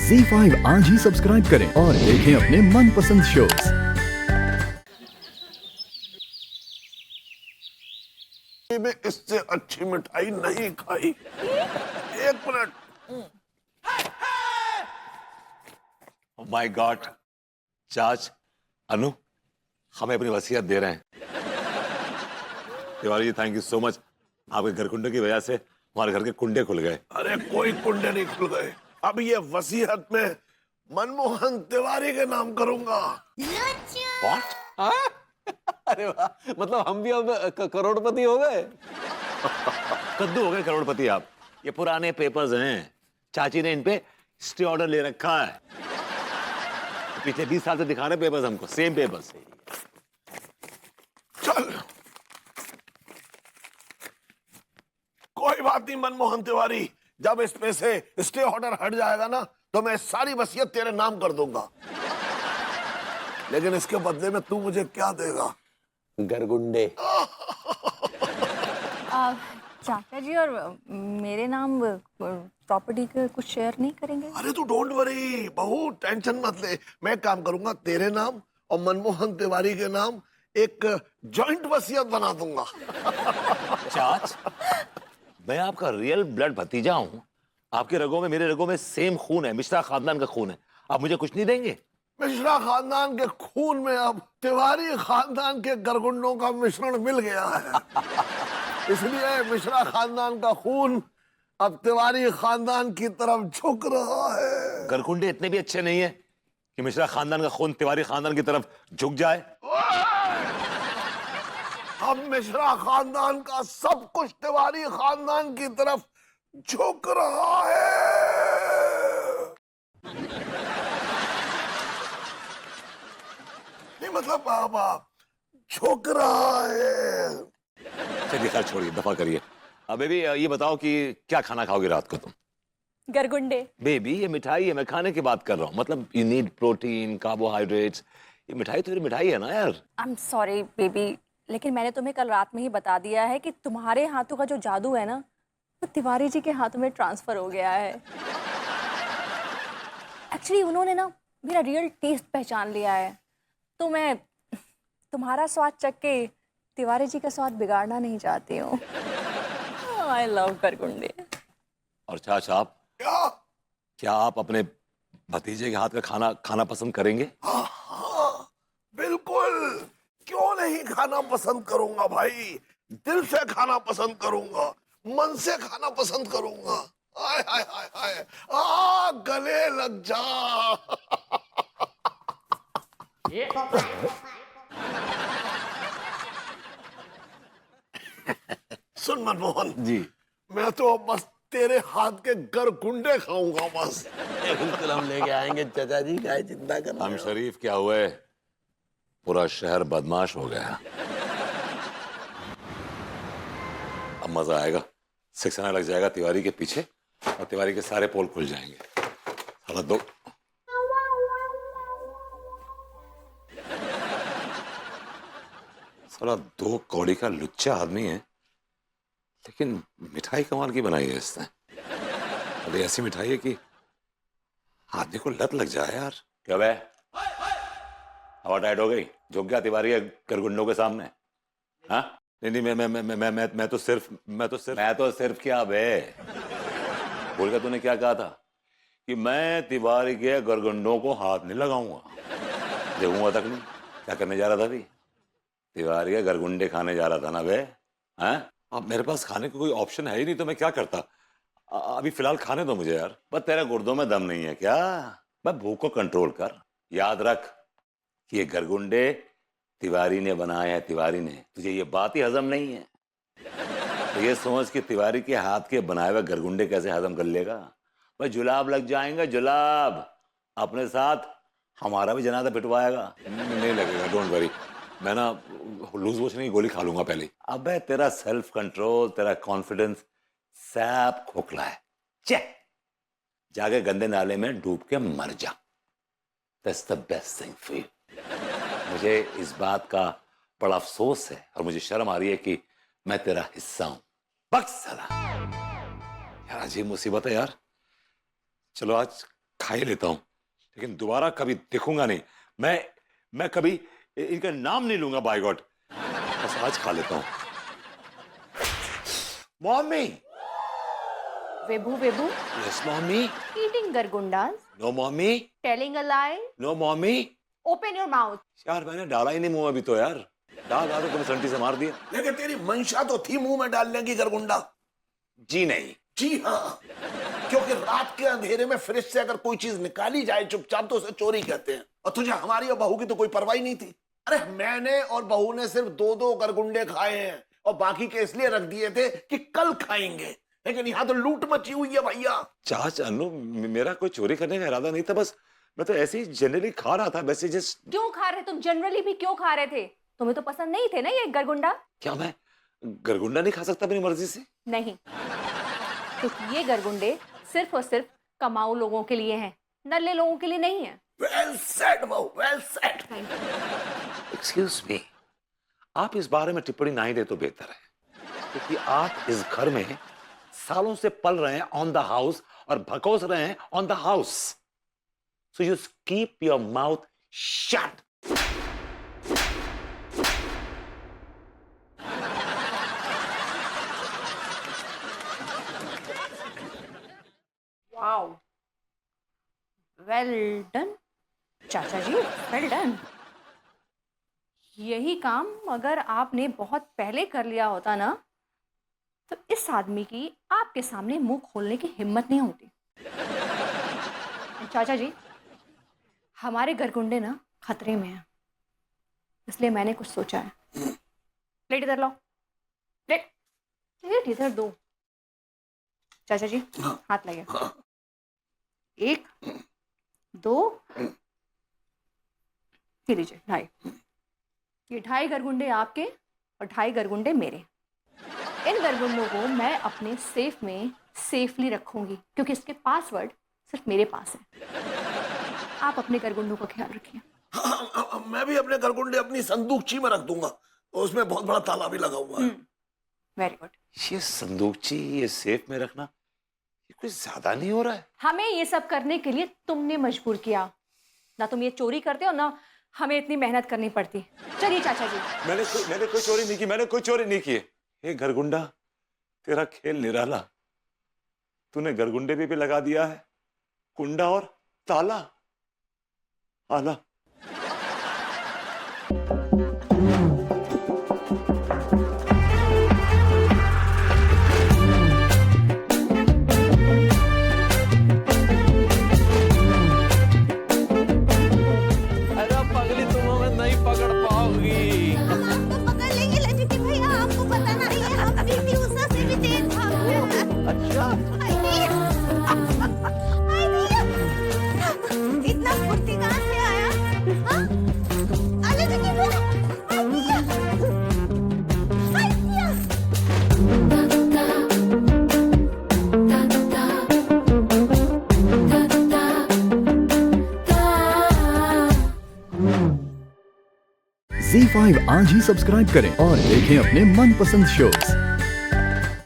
ZEE5 आज ही subscribe करें और देखें अपने मनपसंद शोज। में इससे अच्छी मिठाई नहीं खाई। एक मिनट। माय गॉड, चाच, अनु हमें अपनी वसीयत दे रहे हैं। Tiwari ji, thank you so much. आपके घर कुंडे की वजह से हमारे घर के कुंडे खुल गए। अरे कोई कुंडे नहीं खुल गए। अब ये वसीयत में मनमोहन तिवारी के नाम करूंगा। व्हाट? अरे वाह, मतलब हम भी अब करोड़पति हो गए। कद्दू हो गए करोड़पति आप। ये पुराने पेपर्स हैं, चाची ने इन पे स्टे ऑर्डर ले रखा है। पिछले 20 साल से दिखा रहे पेपर्स हमको, सेम पेपर्स। चल कोई बात नहीं मनमोहन तिवारी, जब इस पे से स्टे ऑर्डर हट जाएगा ना तो मैं सारी वसीयत तेरे नाम कर दूंगा। लेकिन इसके बदले में तू मुझे क्या देगा? गरगुंडे। चाचा जी, और मेरे नाम प्रॉपर्टी के कुछ शेयर नहीं करेंगे? अरे तू डोंट वरी बहू, टेंशन मत ले। मैं एक काम करूंगा, तेरे नाम और मनमोहन तिवारी के नाम एक जॉइंट वसीयत बना दूंगा। चाच, मैं आपका रियल ब्लड भतीजा हूं। आपके रगों में मेरे रगों में सेम खून है, मिश्रा खानदान का खून है। आप मुझे कुछ नहीं देंगे? मिश्रा खानदान के खून में अब तिवारी खानदान के गरगुंडों का मिश्रण मिल गया है। इसलिए मिश्रा खानदान का खून अब तिवारी खानदान की तरफ झुक रहा है। गरकुंडे इतने भी अच्छे नहीं है कि मिश्रा खानदान का खून तिवारी खानदान की तरफ झुक जाए। अब मिश्रा खानदान का सब कुछ तिवारी खानदान की तरफ झुक रहा है। नहीं मतलब आप झुक रहा है। चलिए खैर छोड़िए, दफा करिए। अब बेबी ये बताओ कि क्या खाना खाओगे रात को तुम? गरगुंडे। बेबी ये मिठाई है, मैं खाने की बात कर रहा हूँ। मतलब यू नीड प्रोटीन, कार्बोहाइड्रेट्स। ये मिठाई तो मिठाई है ना यार। आई एम सॉरी बेबी, लेकिन मैंने तुम्हें कल रात में ही बता दिया है कि तुम्हारे हाथों का जो जादू है ना, वो तिवारी जी के हाथों में ट्रांसफर हो गया है। एक्चुअली उन्होंने ना मेरा रियल टेस्ट पहचान लिया है, तो मैं तुम्हारा स्वाद चख के तिवारी जी का स्वाद बिगाड़ना नहीं चाहती हूँ। आई लव गरगुंडे। और चाचा आप, क्या आप अपने भतीजे के हाथ का खाना खाना पसंद करेंगे? हाँ, बिल्कुल, क्यों नहीं खाना पसंद करूंगा भाई। दिल से खाना पसंद करूंगा, मन से खाना पसंद करूंगा। हाय हाय हाय हाय, गले लग जा। सुन मनमोहन जी। मैं तो अब बस तेरे हाथ के गरगुंडे खाऊंगा बस। बिल्कुल हम लेके आएंगे चाचा जी, क्या चिंता कर रहे हम हो? शरीफ क्या हुए, पूरा शहर बदमाश हो गया। अब मजा आएगा। सिक्सना लग जाएगा तिवारी के पीछे और तिवारी के सारे पोल खुल जाएंगे। साला दो कौड़ी का लुच्चा आदमी है, लेकिन मिठाई कमाल की बनाई है इसने। अरे ऐसी मिठाई है कि आदमी को लत लग जाए यार। क्या बे, हवा टाइट हो गई? झुक गया तिवारी है गरगुंडों के सामने? हाँ नहीं नहीं, मैं तो सिर्फ क्या बे, बोल के तूने क्या कहा था कि मैं तिवारी के गरगुंडों को हाथ नहीं लगाऊंगा? देखूंगा तक नहीं। क्या करने जा रहा था अभी? तिवारी के गरगुंडे खाने जा रहा था ना बे? हाँ, अब मेरे पास खाने का कोई ऑप्शन है ही नहीं, तो मैं क्या करता। अभी फिलहाल खाने दो मुझे यार। बस तेरे गुर्दों में दम नहीं है क्या? मैं भूख को कंट्रोल कर। याद रख कि ये गरगुंडे तिवारी ने बनाए हैं, तिवारी ने। तुझे ये बात ही हजम नहीं है तो ये समझ कि तिवारी के हाथ के बनाए हुए गरगुंडे कैसे हजम कर लेगा? भाई जुलाब लग जाएंगे, जुलाब। अपने साथ हमारा भी जनाजा पिटवाएगा। नहीं लगेगा, डोंट वरी। मैं ना लूज मोशन की गोली खा लूंगा पहले। अबे तेरा सेल्फ कंट्रोल, तेरा कॉन्फिडेंस सब खोखला है। चेक जाके गंदे नाले में डूब के मर जा। That's the best thing for you. मुझे इस बात का बड़ा अफसोस है और मुझे शर्म आ रही है कि मैं तेरा हिस्सा हूं। बक साला यार, अजीब मुसीबत है यार। चलो आज खा ही लेता हूं, लेकिन दोबारा कभी देखूंगा नहीं। मैं कभी इनका नाम नहीं लूंगा, बाय गॉड। बस आज खा लेता हूं। मॉमी। वेबू वेबू, yes mommy. eating gargundas, no mommy. telling a lie, no mommy. open your mouth. यार मैंने डाला ही नहीं मुंह अभी तो यार। डाल तो तुमने संटी से मार दिया। लेकिन तेरी मंशा तो थी मुंह में डालने की गरगुंडा। जी नहीं। जी हाँ, क्योंकि रात के अंधेरे में फ्रिज से अगर कोई चीज निकाली जाए चुपचाप तो उसे चोरी कहते हैं। और तुझे हमारी और बहू की तो कोई परवाह ही नहीं थी। अरे मैंने और बहू ने सिर्फ 2-2 गरगुंडे खाए हैं और बाकी के इसलिए रख दिए थे कि कल खाएंगे। लेकिन यहाँ तो लूट मची हुई है भैया। चाच अनु, मेरा कोई चोरी करने का इरादा नहीं था, बस मैं तो ऐसे ही जनरली खा रहा था, वैसे जस्ट। क्यों खा रहे तुम? जनरली भी क्यों खा रहे थे? तुम्हें तो पसंद नहीं थे ना ये गरगुंडा? क्या मैं गरगुंडा नहीं खा सकता अपनी मर्जी से? नहीं, क्योंकि ये गरगुंडे सिर्फ और सिर्फ कमाऊ लोगों के लिए हैं, नल्ले लोगों के लिए नहीं है। वेल सेड बहू, वेल सेड। एक्सक्यूज मी, आप इस बारे में टिप्पणी नहीं दे तो बेहतर है, क्योंकि आप इस घर में सालों से पल रहे हैं ऑन द हाउस और भकोस रहे हैं on the house. So you keep your mouth shut. Wow, well done चाचा जी, वेल डन। यही काम अगर आपने बहुत पहले कर लिया होता ना, तो इस आदमी की आपके सामने मुंह खोलने की हिम्मत नहीं होती। चाचा जी, हमारे गरगुंडे ना खतरे में हैं, इसलिए मैंने कुछ सोचा है। प्लेट इधर लाओ, प्लेट प्लेट इधर दो। चाचा जी हाथ लगे। 1 2, ये लीजिए 2.5। ये 2.5 गरगुंडे आपके और 2.5 गरगुंडे मेरे। इन गरगुंडों को मैं अपने सेफ में सेफली रखूंगी, क्योंकि इसके पासवर्ड सिर्फ मेरे पास है। आप अपने गरगुंडों का ख्याल रखिए। हाँ, मैं भी अपने गरगुंडे अपनी संदूकची में रख दूंगा, उसमें बहुत बड़ा ताला भी लगा हुआ है। Very good. ये संदूकची, ये सेफ में रखना, ये कुछ ज्यादा नहीं हो रहा है? हमें ये सब करने के लिए तुमने मजबूर किया ना। तुम ये चोरी करते हो ना, हमें इतनी मेहनत करनी पड़ती। चलिए चाचा जी। मैंने कोई चोरी नहीं की, मैंने कोई चोरी नहीं की। ये गरगुंडा, तेरा खेल निराला। तूने गरगुंडे भी लगा दिया है, कुंडा और ताला। आला। अरे पगली, तुम हमें नहीं पकड़ पाओगी। हम आपको पकड़ लेंगे ललित भैया, आपको पता नहीं है हम पीटी उषा से भी तेज भागते हैं। अच्छा, इतना फुर्ती कहाँ से आया? हाँ? अरे देखिए वो, Z5 आज ही सब्सक्राइब करें और देखें अपने मनपसंद शोज